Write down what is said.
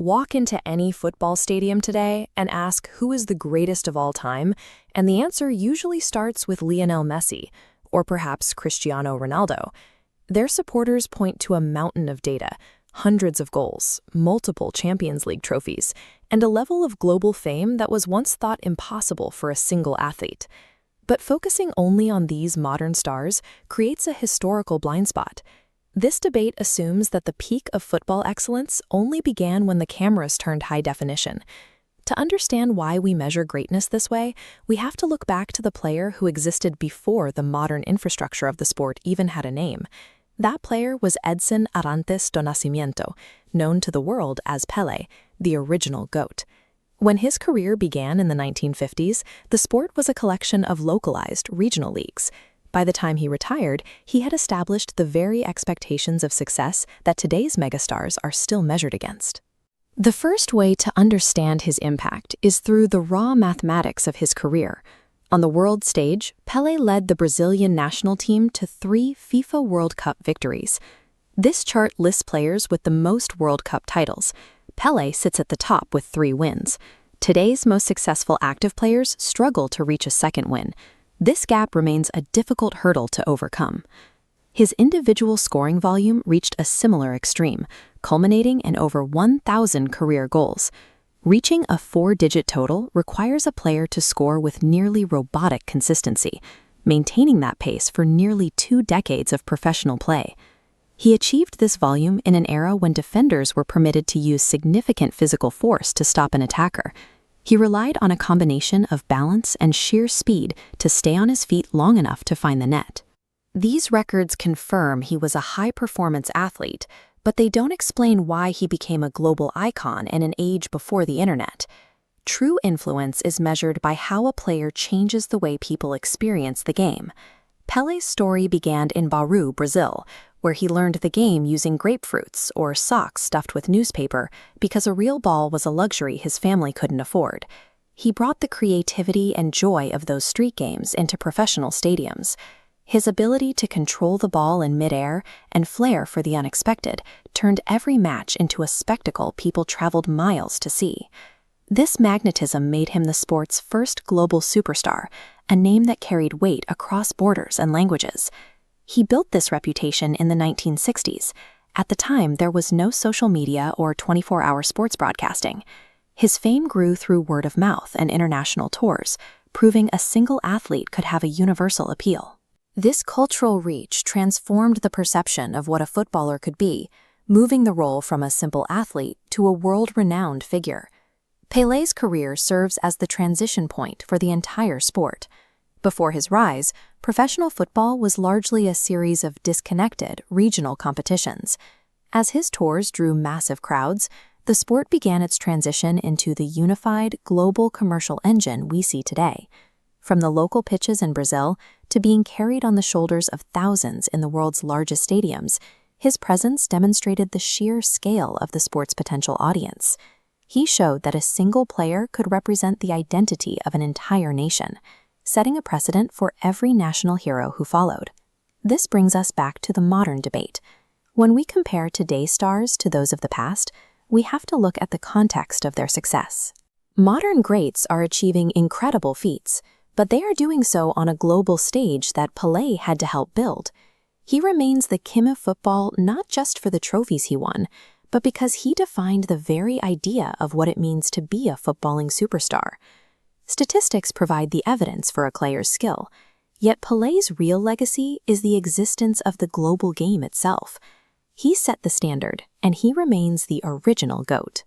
Walk into any football stadium today and ask who is the greatest of all time, and the answer usually starts with Lionel Messi, or perhaps Cristiano Ronaldo. Their supporters point to a mountain of data, hundreds of goals, multiple Champions League trophies, and a level of global fame that was once thought impossible for a single athlete. But focusing only on these modern stars creates a historical blind spot. This debate assumes that the peak of football excellence only began when the cameras turned high definition. To understand why we measure greatness this way, we have to look back to the player who existed before the modern infrastructure of the sport even had a name. That player was Edson Arantes do Nascimento, known to the world as Pelé, the original GOAT. When his career began in the 1950s, the sport was a collection of localized, regional leagues. By the time he retired, he had established the very expectations of success that today's megastars are still measured against. The first way to understand his impact is through the raw mathematics of his career. On the world stage, Pelé led the Brazilian national team to 3 FIFA World Cup victories. This chart lists players with the most World Cup titles. Pelé sits at the top with 3 wins. Today's most successful active players struggle to reach a second win. This gap remains a difficult hurdle to overcome. His individual scoring volume reached a similar extreme, culminating in over 1,000 career goals. Reaching a 4-digit total requires a player to score with nearly robotic consistency, maintaining that pace for nearly 2 decades of professional play. He achieved this volume in an era when defenders were permitted to use significant physical force to stop an attacker. He relied on a combination of balance and sheer speed to stay on his feet long enough to find the net. These records confirm he was a high-performance athlete, but they don't explain why he became a global icon in an age before the internet. True influence is measured by how a player changes the way people experience the game. Pelé's story began in Bauru, Brazil, where he learned the game using grapefruits or socks stuffed with newspaper because a real ball was a luxury his family couldn't afford. He brought the creativity and joy of those street games into professional stadiums. His ability to control the ball in midair and flair for the unexpected turned every match into a spectacle people traveled miles to see. This magnetism made him the sport's first global superstar, a name that carried weight across borders and languages. He built this reputation in the 1960s. At the time, there was no social media or 24-hour sports broadcasting. His fame grew through word of mouth and international tours, proving a single athlete could have a universal appeal. This cultural reach transformed the perception of what a footballer could be, moving the role from a simple athlete to a world-renowned figure. Pelé's career serves as the transition point for the entire sport. Before his rise, professional football was largely a series of disconnected, regional competitions. As his tours drew massive crowds, the sport began its transition into the unified, global commercial engine we see today. From the local pitches in Brazil to being carried on the shoulders of thousands in the world's largest stadiums, his presence demonstrated the sheer scale of the sport's potential audience. He showed that a single player could represent the identity of an entire nation, setting a precedent for every national hero who followed. This brings us back to the modern debate. When we compare today's stars to those of the past, we have to look at the context of their success. Modern greats are achieving incredible feats, but they are doing so on a global stage that Pelé had to help build. He remains the king of football not just for the trophies he won, but because he defined the very idea of what it means to be a footballing superstar. Statistics provide the evidence for a player's skill, yet Pelé's real legacy is the existence of the global game itself. He set the standard, and he remains the original GOAT.